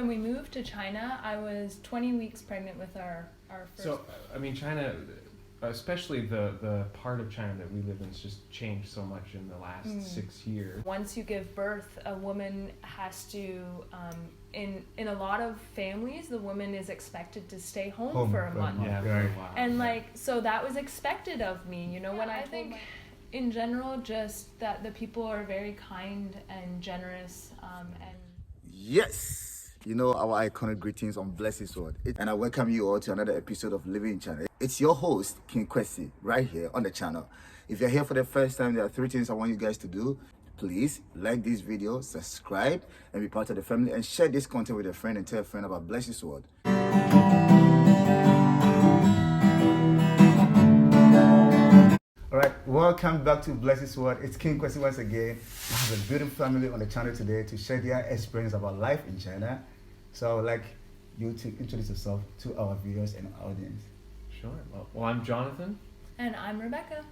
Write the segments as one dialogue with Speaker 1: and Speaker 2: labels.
Speaker 1: when we moved to China, I was 20 weeks pregnant with our first.
Speaker 2: So, I mean, China, especially the part of China that we live in, has just changed so much in the last 6 years.
Speaker 1: Once you give birth, a woman has to, in a lot of families, the woman is expected to stay home for a month.
Speaker 2: Yeah, for a while.
Speaker 1: And so that was expected of me, when I think in general, just that the people are very kind and generous, and
Speaker 3: Yes! Our iconic greetings on Blessed Sword. And I welcome you all to another episode of Living in China. It's your host, King Kwesi, right here on the channel. If you're here for the first time, there are 3 things I want you guys to do. Please like this video, subscribe, and be part of the family, and share this content with a friend and tell a friend about Blessed Sword. Alright, welcome back to Blessed Sword. It's King Kwesi once again. I have a beautiful family on the channel today to share their experience about life in China. So I would like you to introduce yourself to our viewers and audience.
Speaker 2: Sure. Well, I'm Jonathan.
Speaker 1: And I'm Rebecca.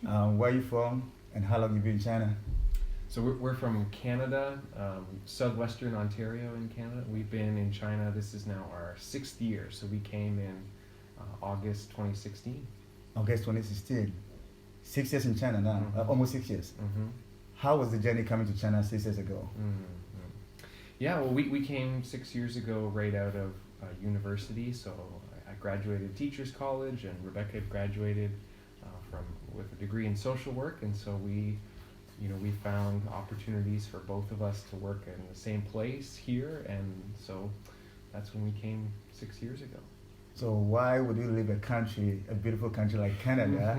Speaker 3: Where are you from and how long have you been in China?
Speaker 2: So we're from Canada, southwestern Ontario in Canada. We've been in China, this is now our 6th year. So we came in August 2016.
Speaker 3: August 2016. 6 years in China now, almost 6 years. How was the journey coming to China 6 years ago?
Speaker 2: Yeah, well, we came 6 years ago right out of university. So I graduated teachers college, and Rebecca had graduated with a degree in social work, and so we found opportunities for both of us to work in the same place here, and so that's when we came 6 years ago.
Speaker 3: So why would you leave a beautiful country like Canada,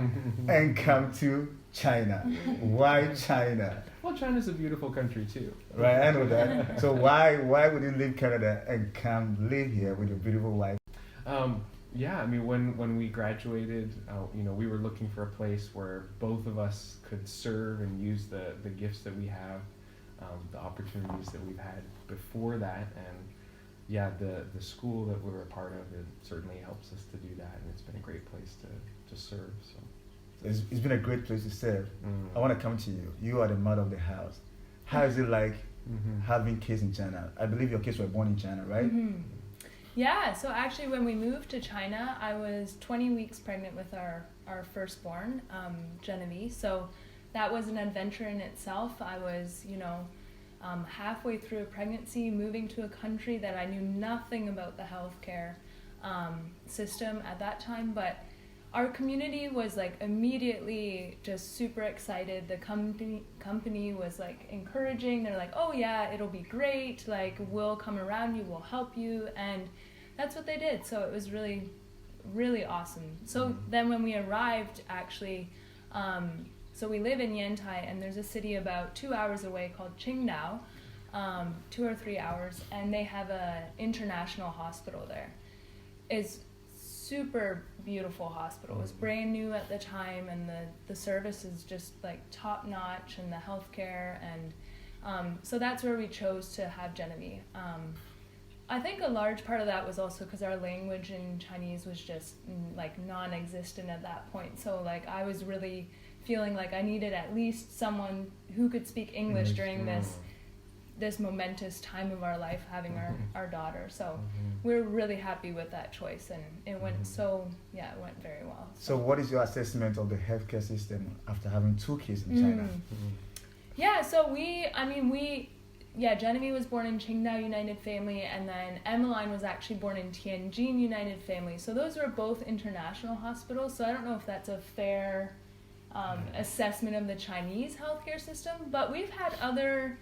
Speaker 3: and come to China? Why China?
Speaker 2: Well, China's a beautiful country too.
Speaker 3: Right, I know that. So why would you leave Canada and come live here with your beautiful wife?
Speaker 2: Yeah, I mean, when we graduated, we were looking for a place where both of us could serve and use the gifts that we have, the opportunities that we've had before that, and yeah, the school that we're a part of, it certainly helps us to do that, and it's been a great place to serve. So
Speaker 3: it's been a great place to serve. I want to come to you. You are the mother of the house. How is it like having kids in China? I believe your kids were born in China, right?
Speaker 1: Yeah, so actually when we moved to China, I was 20 weeks pregnant with our firstborn, Genevieve. So that was an adventure in itself. I was, halfway through a pregnancy, moving to a country that I knew nothing about the healthcare system at that time, but our community was like immediately just super excited. The company was like encouraging. They're like, oh yeah, it'll be great. Like, we'll come around you, we'll help you. And that's what they did. So it was really, really awesome. So then when we arrived, actually, so we live in Yantai, and there's a city about 2 hours away called Qingdao, 2 or 3 hours, and they have an international hospital there. It's super beautiful hospital. It was brand new at the time, and the service is just like top notch, and the healthcare, and so that's where we chose to have Genevieve. I think a large part of that was also because our language in Chinese was just like non-existent at that point. So like I was really feeling like I needed at least someone who could speak English during this momentous time of our life, having our daughter. So we're really happy with that choice, and it went it went very well.
Speaker 3: So what is your assessment of the healthcare system after having 2 kids in China?
Speaker 1: Yeah, so Genevieve was born in Qingdao United Family, and then Emmeline was actually born in Tianjin United Family. So those were both international hospitals. So I don't know if that's a fair assessment of the Chinese healthcare system, but we've had other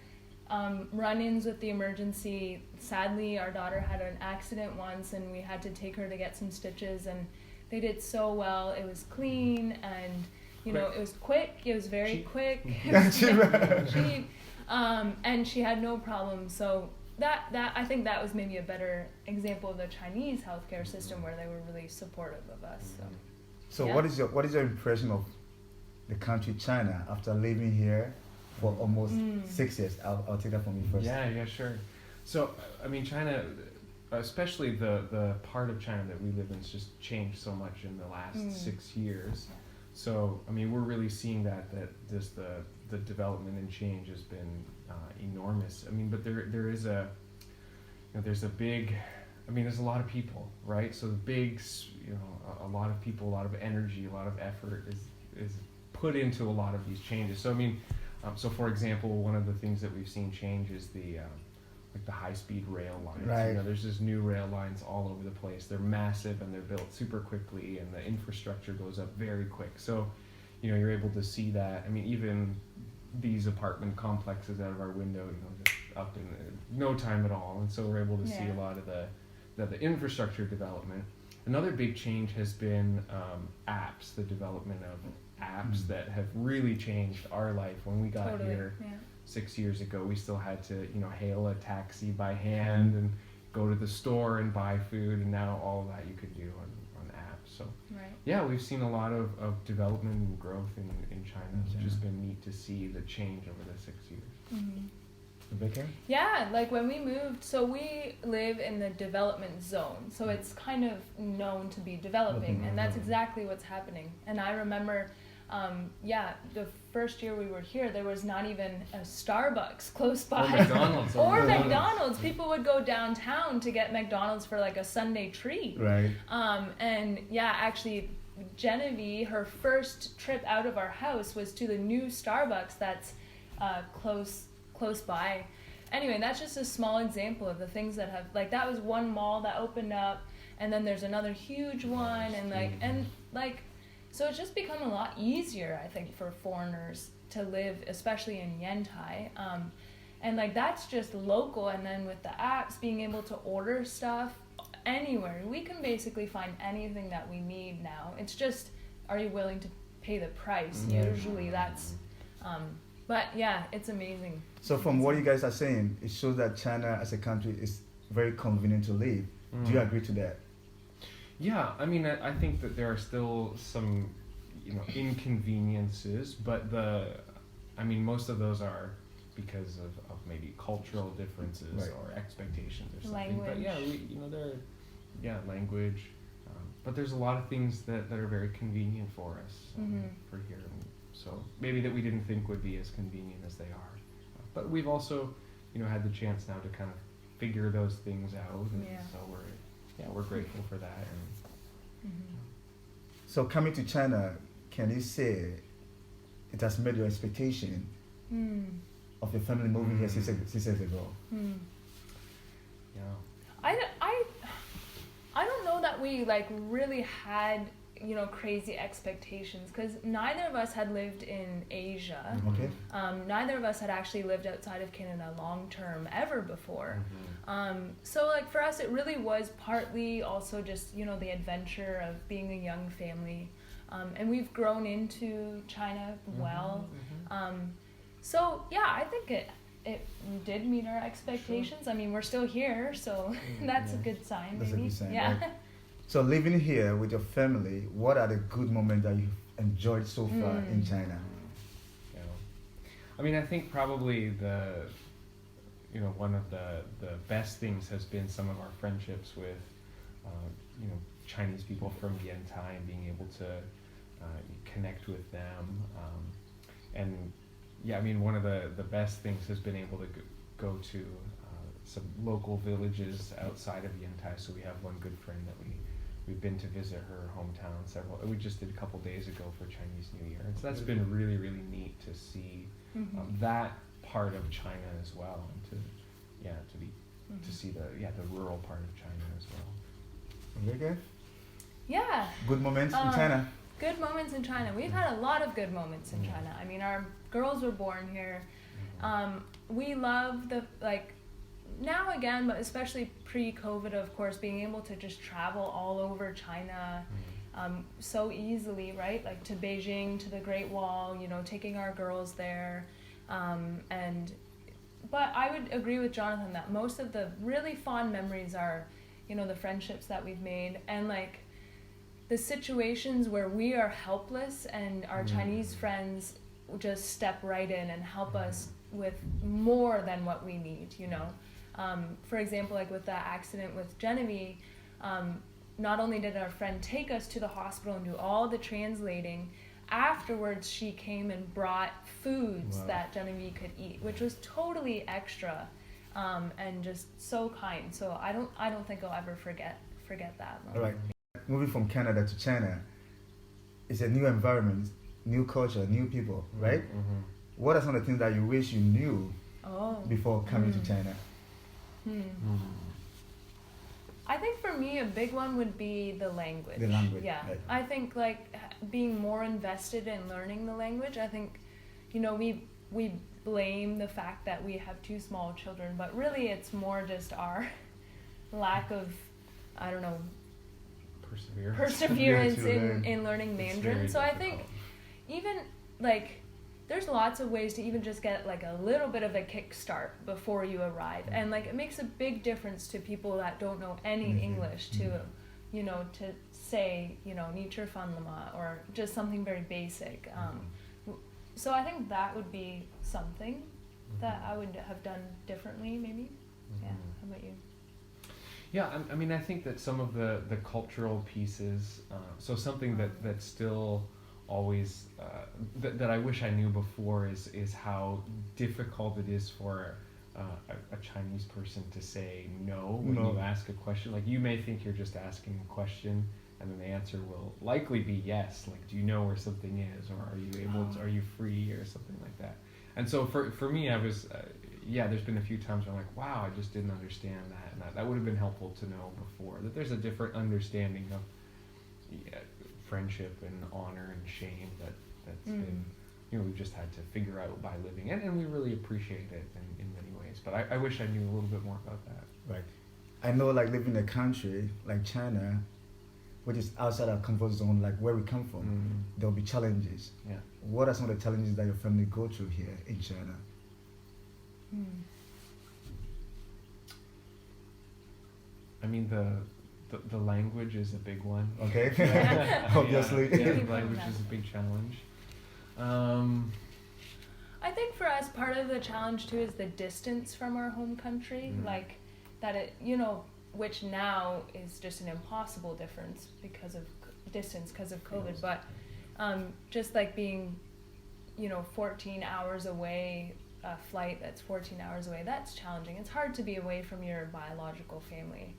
Speaker 1: run-ins with the emergency. Sadly, our daughter had an accident once, and we had to take her to get some stitches, and they did so well. It was clean, and it was quick. It was very quick. It was cheap. And she had no problem. So that I think that was maybe a better example of the Chinese healthcare system, where they were really supportive of us.
Speaker 3: So what is your impression of the country China after living here for almost 6 years? I'll take that from you first.
Speaker 2: Yeah, sure. So I mean, China, especially the part of China that we live in, has just changed so much in the last 6 years. So I mean, we're really seeing that just the development and change has been enormous. I mean, but there is there's a big, there's a lot of people, right? So the big, a lot of people, a lot of energy, a lot of effort is put into a lot of these changes. So so for example, one of the things that we've seen change is the high-speed rail lines.
Speaker 3: Right.
Speaker 2: There's just new rail lines all over the place. They're massive and they're built super quickly, and the infrastructure goes up very quick. So, you're able to see that. Even these apartment complexes out of our window, just up in no time at all. And so we're able to see a lot of the infrastructure development. Another big change has been apps, the development of apps that have really changed our life. When we got here 6 years ago, we still had to, hail a taxi by hand and go to the store and buy food, and now all of that you could do on apps. So we've seen a lot of development and growth in China. It's just been neat to see the change over the 6 years.
Speaker 1: Mm-hmm.
Speaker 3: Rebecca?
Speaker 1: Yeah, like when we moved, so we live in the development zone, so it's kind of known to be developing, and that's exactly what's happening. And I remember, the first year we were here, there was not even a Starbucks close by.
Speaker 2: Or
Speaker 1: McDonald's. People would go downtown to get McDonald's for like a Sunday treat.
Speaker 3: Right.
Speaker 1: Actually, Genevieve, her first trip out of our house was to the new Starbucks that's close by. Anyway, that's just a small example of the things that have, that was one mall that opened up, and then there's another huge one, so it's just become a lot easier, I think, for foreigners to live, especially in Yantai. That's just local, and then with the apps, being able to order stuff anywhere, we can basically find anything that we need now. It's just, are you willing to pay the price? Usually that's, it's amazing.
Speaker 3: So from what you guys are saying, it shows that China as a country is very convenient to live. Do you agree to that?
Speaker 2: Yeah, I think that there are still some, inconveniences, but most of those are because of maybe cultural differences or expectations or something.
Speaker 1: Language.
Speaker 2: But language. But there's a lot of things that are very convenient for us for here. So maybe that we didn't think would be as convenient as they are. But we've also, had the chance now to kind of figure those things out. And so we're grateful for that. And,
Speaker 3: So coming to China, can you say it has met your expectation of your family moving here 6 years ago?
Speaker 2: Yeah.
Speaker 1: I don't know that we really had crazy expectations, because neither of us had lived in Asia.
Speaker 3: Okay.
Speaker 1: Neither of us had actually lived outside of Canada long term ever before. So for us, it really was partly also just the adventure of being a young family, and we've grown into China well. I think it did meet our expectations.
Speaker 2: Sure.
Speaker 1: We're still here, so that's a good sign.
Speaker 3: That's
Speaker 1: maybe.
Speaker 3: a good sign.
Speaker 1: Yeah.
Speaker 3: Right? So living here with your family, what are the good moments that you've enjoyed so far in China?
Speaker 2: I think probably one of the best things has been some of our friendships with, Chinese people from Yantai, and being able to connect with them. One of the best things has been able to go to some local villages outside of Yantai. So we have one good friend that we've been to visit her hometown we just did a couple days ago for Chinese New Year. And so that's been really, really neat to see that part of China as well, and to see the rural part of China as well.
Speaker 3: Very good.
Speaker 1: Yeah.
Speaker 3: Good moments in China.
Speaker 1: Good moments in China. We've had a lot of good moments in China. Our girls were born here. We love now again, but especially pre-COVID, of course, being able to just travel all over China so easily, right? To Beijing, to the Great Wall, taking our girls there. But I would agree with Jonathan that most of the really fond memories are, the friendships that we've made, and the situations where we are helpless and our Chinese friends just step right in and help us with more than what we need, For example, with that accident with Genevieve, not only did our friend take us to the hospital and do all the translating, afterwards she came and brought foods that Genevieve could eat, which was totally extra. and just so kind. So I don't think I'll ever forget that
Speaker 3: All
Speaker 1: moment.
Speaker 3: right. Moving from Canada to China, it's a new environment, new culture, new people, right?
Speaker 2: Mm-hmm.
Speaker 3: What are some of the things that you wish you knew
Speaker 1: Oh.
Speaker 3: before coming to China?
Speaker 1: I think for me a big one would be the language.
Speaker 3: The language,
Speaker 1: Yeah.
Speaker 3: right.
Speaker 1: I think like being more invested in learning the language. I think, you know, we blame the fact that we have two small children, but really it's more just our lack of, I don't know, perseverance in learning Mandarin. So I think even like there's lots of ways to even just get like a little bit of a kickstart before you arrive, and like it makes a big difference to people that don't know any English to, you know, to say, you know, ni chi fan lama or just something very basic. So I think that would be something that I would have done differently, maybe. Yeah. How about you?
Speaker 2: Yeah, I mean, I think that some of the cultural pieces, so something that still always, that I wish I knew before is how difficult it is for a Chinese person to say no when you ask a question. Like, you may think you're just asking a question, and then the answer will likely be yes. Like, do you know where something is, or are you able to, are you free, or something like that. And so for me, I was, there's been a few times where I'm like, wow, I just didn't understand that, and that would have been helpful to know before, that there's a different understanding of friendship and honor and shame that's been, you know, we've just had to figure out by living it, and we really appreciate it in many ways. But I wish I knew a little bit more about that.
Speaker 3: Right. I know, like, living in a country like China, which is outside our comfort zone, like where we come from, there'll be challenges.
Speaker 2: Yeah.
Speaker 3: What are some of the challenges that your family go through here in China?
Speaker 2: I mean, the language is a big one.
Speaker 3: Okay. Obviously.
Speaker 2: Yeah, language is a big challenge.
Speaker 1: I think for us, part of the challenge too is the distance from our home country, like that it, you know, which now is just an impossible difference because of distance, because of COVID. But just like being, you know, 14 hours away, a flight that's 14 hours away, that's challenging. It's hard to be away from your biological family.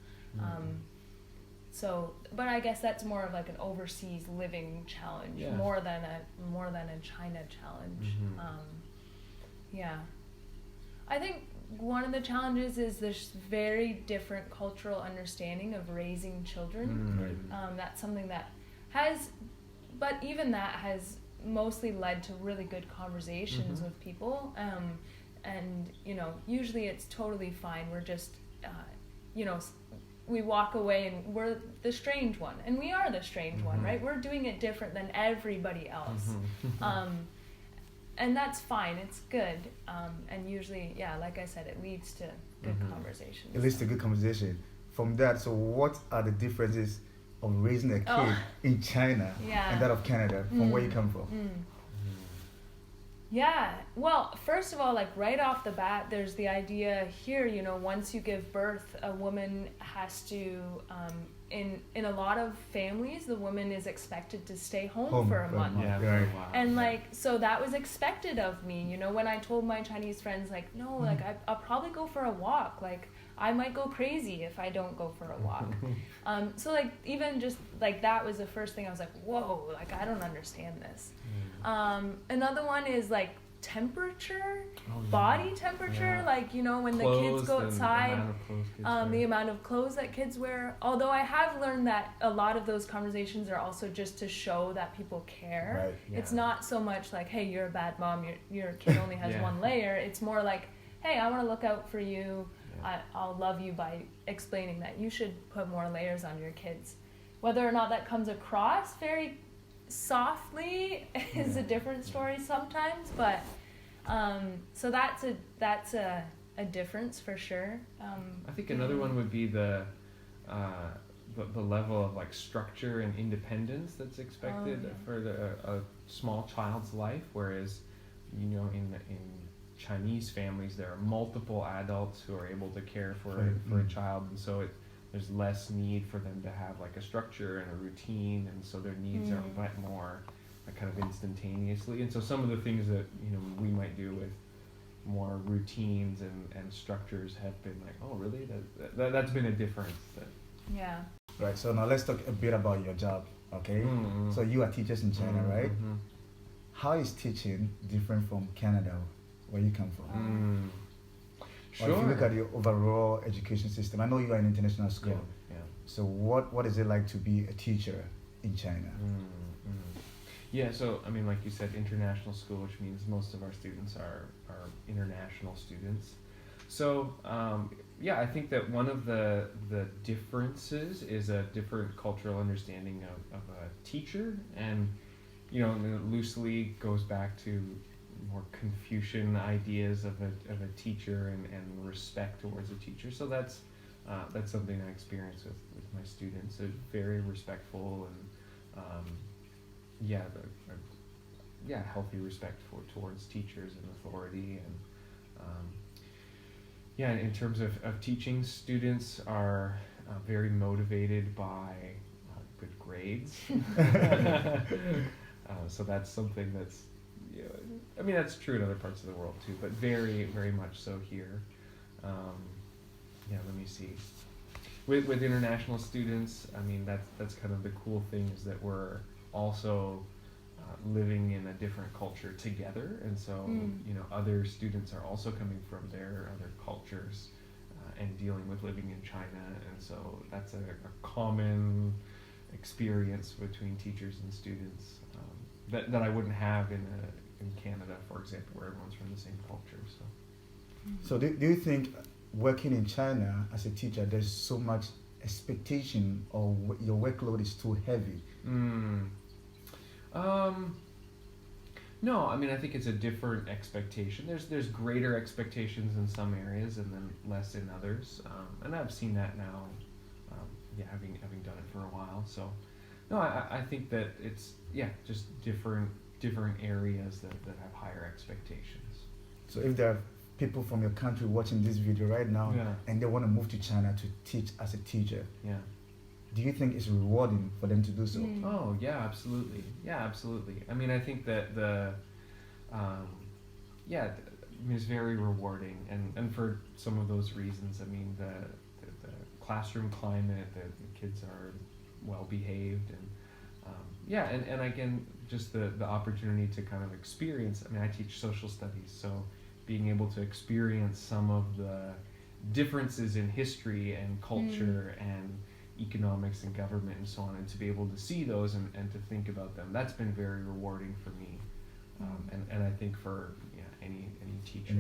Speaker 1: So, but I guess that's more of like an overseas living challenge, more than a China challenge. Yeah, I think one of the challenges is this very different cultural understanding of raising children. That's something that has, but even that has mostly led to really good conversations with people. And you know, usually it's totally fine. We're just, you know, we walk away and we're the strange one, and we are the strange one, right? We're doing it different than everybody else. And that's fine, it's good. And usually, yeah, like I said, it leads to good conversations.
Speaker 3: It leads to good conversation. From that, so what are the differences of raising a kid in China and that of Canada from where you come from?
Speaker 1: Yeah, well, first of all, like right off the bat, there's the idea here, you know, once you give birth, a woman has to, in a lot of families, the woman is expected to stay home for a month.
Speaker 2: Yeah,
Speaker 3: right.
Speaker 2: wow.
Speaker 1: And like, so that was expected of me, you know, when I told my Chinese friends, like, no, like I'll probably go for a walk. Like, I might go crazy if I don't go for a walk. So like, even just like that was the first thing I was like, whoa, like I don't understand this. Another one is like temperature, body temperature, like, you know, when
Speaker 2: clothes,
Speaker 1: the kids go outside,
Speaker 2: the
Speaker 1: amount of clothes that kids wear. Although I have learned that a lot of those conversations are also just to show that people care.
Speaker 3: Right.
Speaker 2: Yeah.
Speaker 1: It's not so much like, hey, you're a bad mom, your kid only has one layer. It's more like, hey, I want to look out for you. I'll love you by explaining that you should put more layers on your kids. Whether or not that comes across very softly is a different story sometimes, but so that's a difference for sure.
Speaker 2: I think another one would be the level of like structure and independence that's expected for a small child's life, whereas, you know, in Chinese families there are multiple adults who are able to care for a child, and so there's less need for them to have like a structure and a routine, and so their needs are met more kind of instantaneously. And so some of the things that, you know, we might do with, more routines and structures have been like, oh, really? That's been a difference.
Speaker 1: Yeah.
Speaker 4: Right. So now let's talk a bit about your job. Okay.
Speaker 2: Mm-hmm.
Speaker 4: So you are teachers in China, right?
Speaker 2: Mm-hmm.
Speaker 4: How is teaching different from Canada, where you come from?
Speaker 2: Sure.
Speaker 4: Or if you look at the overall education system, I know you are in international school.
Speaker 2: Yeah.
Speaker 4: So what is it like to be a teacher in China?
Speaker 2: Yeah, so I mean, like you said, international school, which means most of our students are international students. So yeah, I think that one of the differences is a different cultural understanding of a teacher, and you know, it loosely goes back to more Confucian ideas of a teacher and respect towards a teacher. So that's something I experience with my students. They're very respectful and healthy respect towards teachers and authority. And in terms of teaching, students are very motivated by good grades. So that's something that's, I mean, that's true in other parts of the world too, but very, very much so here. Let me see. With international students, I mean, that's kind of the cool thing, is that we're also living in a different culture together, and so other students are also coming from their other cultures and dealing with living in China, and so that's a common experience between teachers and students that I wouldn't have in Canada, for example, where everyone's from the same culture.
Speaker 4: So do you think working in China as a teacher, there's so much expectation, or your workload is too heavy?
Speaker 2: No, I mean, I think it's a different expectation. There's greater expectations in some areas and then less in others, and I've seen that now. Having done it for a while. So, no, I think that it's just different areas that have higher expectations.
Speaker 4: So if there are people from your country watching this video right now and they want to move to China to teach as a teacher, do you think it's rewarding for them to do so?
Speaker 2: Oh, yeah, absolutely. Yeah, absolutely. I mean, I think that it's very rewarding, and for some of those reasons. I mean, the classroom climate, the kids are well behaved, and again, just the opportunity to kind of experience. I mean, I teach social studies, so being able to experience some of the differences in history and culture and economics and government and so on, and to be able to see those and to think about them, that's been very rewarding for me, and I think for any teacher.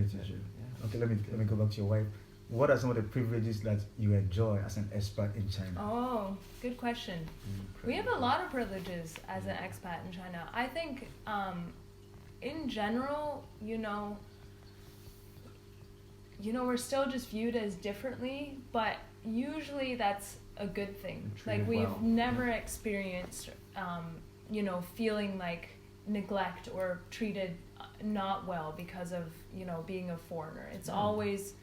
Speaker 4: Okay, let me go back to your wife. What are some of the privileges that you enjoy as an expat in China?
Speaker 1: Oh, good question. We have a lot of privileges as an expat in China. I think in general, we're still just viewed as differently, but usually that's a good thing. Like, we've never experienced, feeling like neglect or treated not well because of, being a foreigner. It's always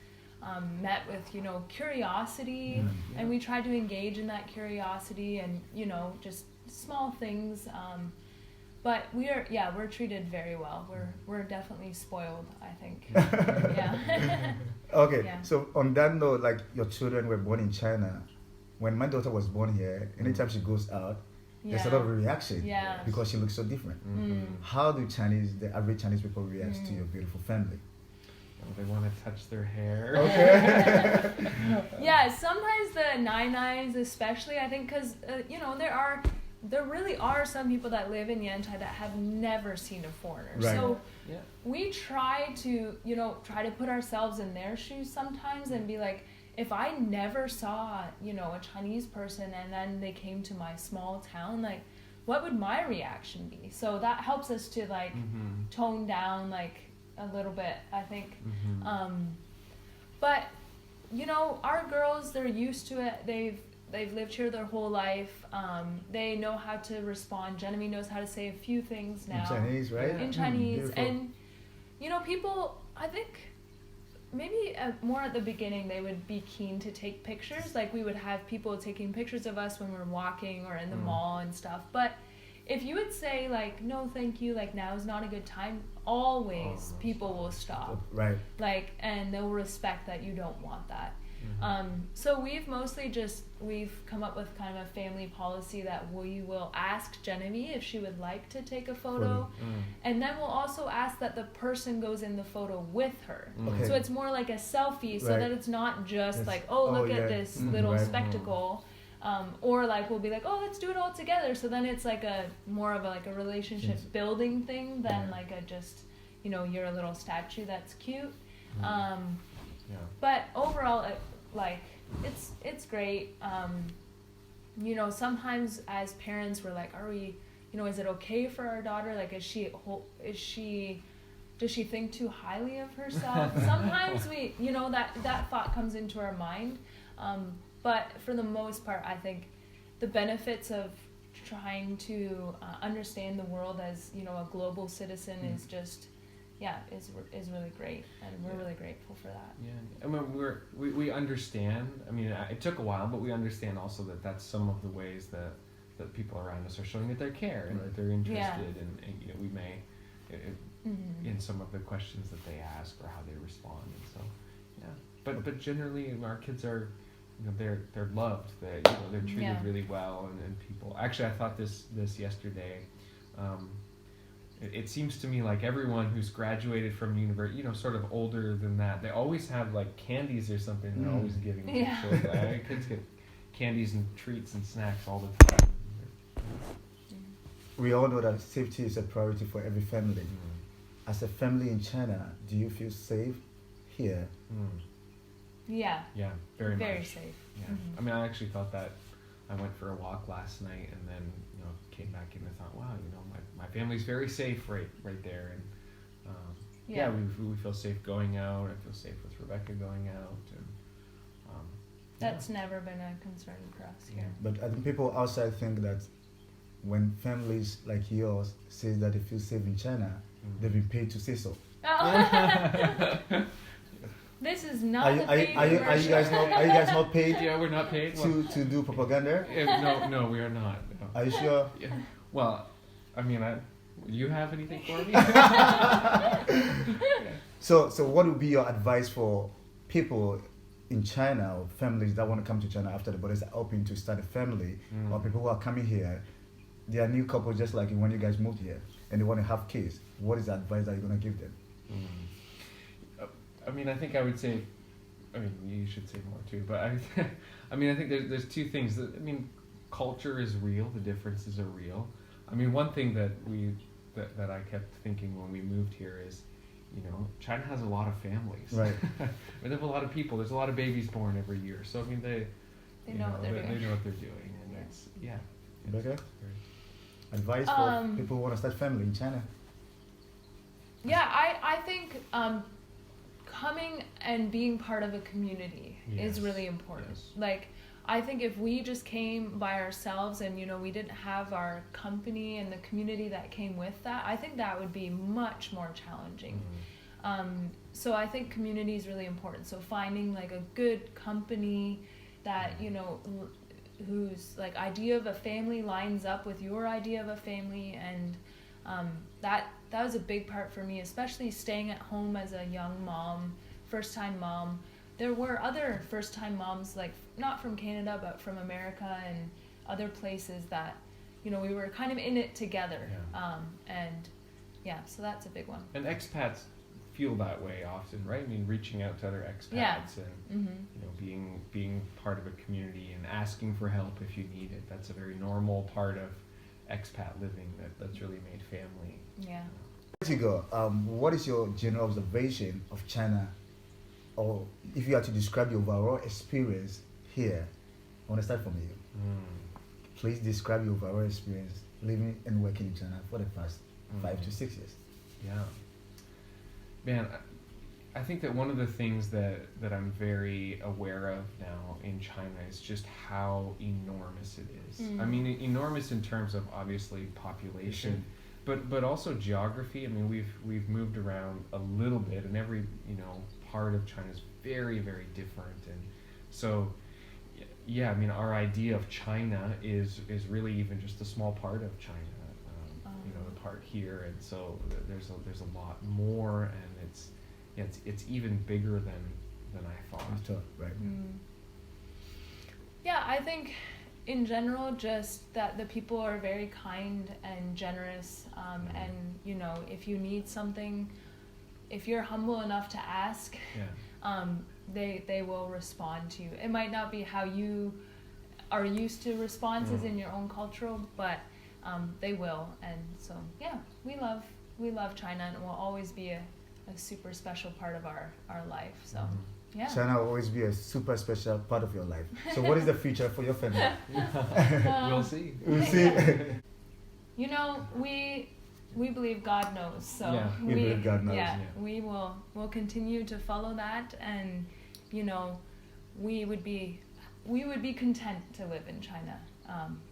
Speaker 1: met with, curiosity, and we try to engage in that curiosity and, just small things. But we're treated very well. We're definitely spoiled, I think. Yeah.
Speaker 4: Okay, so on that note, like, your children were born in China. When my daughter was born here, anytime she goes out, there's a lot of reaction because she looks so different. How do the average Chinese people react to your beautiful family?
Speaker 2: They want to touch their hair.
Speaker 4: Okay.
Speaker 1: Yeah, sometimes the nine-nines especially, I think, because, there really are some people that live in Yantai that have never seen a foreigner.
Speaker 4: Right.
Speaker 1: So we try to put ourselves in their shoes sometimes and be like, if I never saw, a Chinese person and then they came to my small town, like, what would my reaction be? So that helps us to, like, tone down, like, a little bit, I think. But, our girls, they're used to it. They've lived here their whole life. They know how to respond. Genevieve knows how to say a few things now.
Speaker 4: In Chinese, right?
Speaker 1: In Chinese.
Speaker 4: Beautiful.
Speaker 1: And, people, I think, maybe more at the beginning, they would be keen to take pictures. Like, we would have people taking pictures of us when we're walking or in the mall and stuff. But if you would say like, no, thank you, like now is not a good time, always people will stop.
Speaker 4: Right.
Speaker 1: Like, and they'll respect that you don't want that. So we've come up with kind of a family policy that we will ask Genevieve if she would like to take a photo, and then we'll also ask that the person goes in the photo with her.
Speaker 4: Okay.
Speaker 1: So it's more like a selfie, so that it's not just like, oh, look at this little spectacle. Or like we'll be like, oh, let's do it all together. So then it's like a more of a, like a relationship building thing than like a just, you know, you're a little statue that's cute. But overall, like it's great. You know, sometimes as parents we're like, are we, you know, is it okay for our daughter? Like, does she think too highly of herself? Sometimes we, you know, that thought comes into our mind. But for the most part, I think the benefits of trying to understand the world as, you know, a global citizen is just, is really great, and we're really grateful for that.
Speaker 2: Yeah, I mean, we understand. I mean, it took a while, but we understand also that that's some of the ways that people around us are showing that they care and that they're interested, and you know, we may, in some of the questions that they ask or how they respond, and so but generally our kids are, you know, they're loved. They're treated really well, and people. Actually, I thought this yesterday. It seems to me like everyone who's graduated from university, you know, sort of older than that, they always have like candies or something. They're always giving. So, kids get candies and treats and snacks all the time.
Speaker 4: We all know that safety is a priority for every family. As a family in China, do you feel safe here?
Speaker 1: Yeah,
Speaker 2: very
Speaker 1: safe.
Speaker 2: I mean, I actually thought that. I went for a walk last night, and then, you know, came back in and thought, wow, you know, my family's very safe right there, and we feel safe going out. I feel safe with Rebecca going out, and
Speaker 1: that's never been a concern for us here.
Speaker 4: But I think people outside think that when families like yours say that they feel safe in China, they've been paid to say so.
Speaker 1: This is not
Speaker 4: are you guys not paid?
Speaker 2: Yeah, we're not paid
Speaker 4: to do propaganda.
Speaker 2: No, we are not. No.
Speaker 4: Are you sure?
Speaker 2: Yeah. Well, I mean, you have anything for me?
Speaker 4: So what would be your advice for people in China or families that want to come to China after the borders are open to start a family, or people who are coming here, they are new couples just like when you guys moved here and they want to have kids? What is the advice that you're going to give them?
Speaker 2: I mean, I think I would say, I mean, you should say more too, but I mean, I think there's two things. I mean, culture is real, the differences are real. I mean, one thing that I kept thinking when we moved here is, you know, China has a lot of families.
Speaker 4: Right.
Speaker 2: They have a lot of people. There's a lot of babies born every year. So, I mean, they know what they're doing. And it's,
Speaker 4: Rebecca? Advice for people who want to start family in China?
Speaker 1: Yeah, I think coming and being part of a community is really important. Yes. Like, I think if we just came by ourselves and, you know, we didn't have our company and the community that came with that, I think that would be much more challenging. So I think community is really important. So finding like a good company that, you know, whose like idea of a family lines up with your idea of a family, and that was a big part for me, especially staying at home as a young mom, first-time mom. There were other first-time moms, like not from Canada, but from America and other places that, you know, we were kind of in it together. So that's a big one.
Speaker 2: And expats feel that way often, right? I mean, reaching out to other expats and you know, being part of a community and asking for help if you need it. That's a very normal part of expat living that's really made family.
Speaker 1: Yeah.
Speaker 4: Before you go, what is your general observation of China, or if you had to describe your overall experience here? I want to start from you. Please describe your overall experience living and working in China for the past 5 to 6 years.
Speaker 2: Yeah. Man, I think that one of the things that I'm very aware of now in China is just how enormous it is. I mean, enormous in terms of obviously population, but also geography. I mean, we've moved around a little bit, and every, you know, part of China is very, very different. And so, yeah, I mean, our idea of China is really even just a small part of China. part here, and so there's a lot more, and it's even bigger than I thought.
Speaker 4: Right.
Speaker 1: Yeah, I think in general, just that the people are very kind and generous, and you know, if you need something, if you're humble enough to ask, they will respond to you. It might not be how you are used to responses in your own cultural, but they will. And so yeah, we love China, and it will always be a super special part of our life. So yeah,
Speaker 4: China will always be a super special part of your life. So what is the future for your family?
Speaker 2: We'll see.
Speaker 4: We'll see.
Speaker 1: You know, we believe God knows. So
Speaker 4: we believe God knows.
Speaker 1: Yeah, we'll continue to follow that, and you know, we would be content to live in China,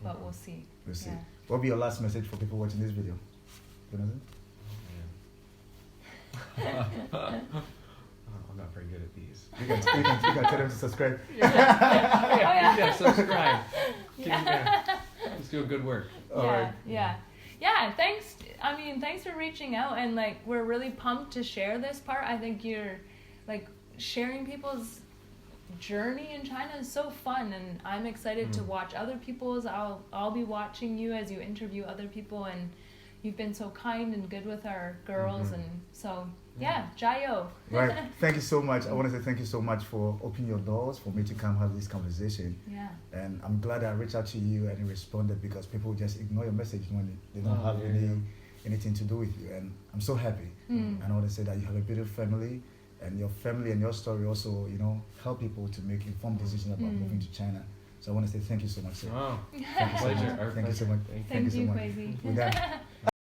Speaker 1: but we'll see.
Speaker 4: We'll see.
Speaker 1: Yeah.
Speaker 4: What will be your last message for people watching this video? Jonathan?
Speaker 2: I'm not very good at these.
Speaker 4: You can tell them to subscribe.
Speaker 2: Yeah, subscribe. Just do a good work.
Speaker 1: Yeah. Thanks for reaching out, and like we're really pumped to share this part. I think you're like sharing people's journey in China is so fun, and I'm excited to watch other people's. I'll be watching you as you interview other people, and you've been so kind and good with our girls, and so yeah, jayo.
Speaker 4: Right. Thank you so much. I want to say thank you so much for opening your doors for me to come have this conversation.
Speaker 1: Yeah.
Speaker 4: And I'm glad I reached out to you and you responded, because people just ignore your message when they don't have anything to do with you. And I'm so happy. And I want to say that you have a beautiful family, and your family and your story also, you know, help people to make informed decisions about moving to China. So I want to say thank you so much, sir.
Speaker 2: Oh,
Speaker 4: Thank you so
Speaker 2: pleasure.
Speaker 4: much.
Speaker 2: Our
Speaker 4: Thank you so much.
Speaker 1: Thank you,
Speaker 4: so much.
Speaker 1: Kwesi.
Speaker 4: We're done.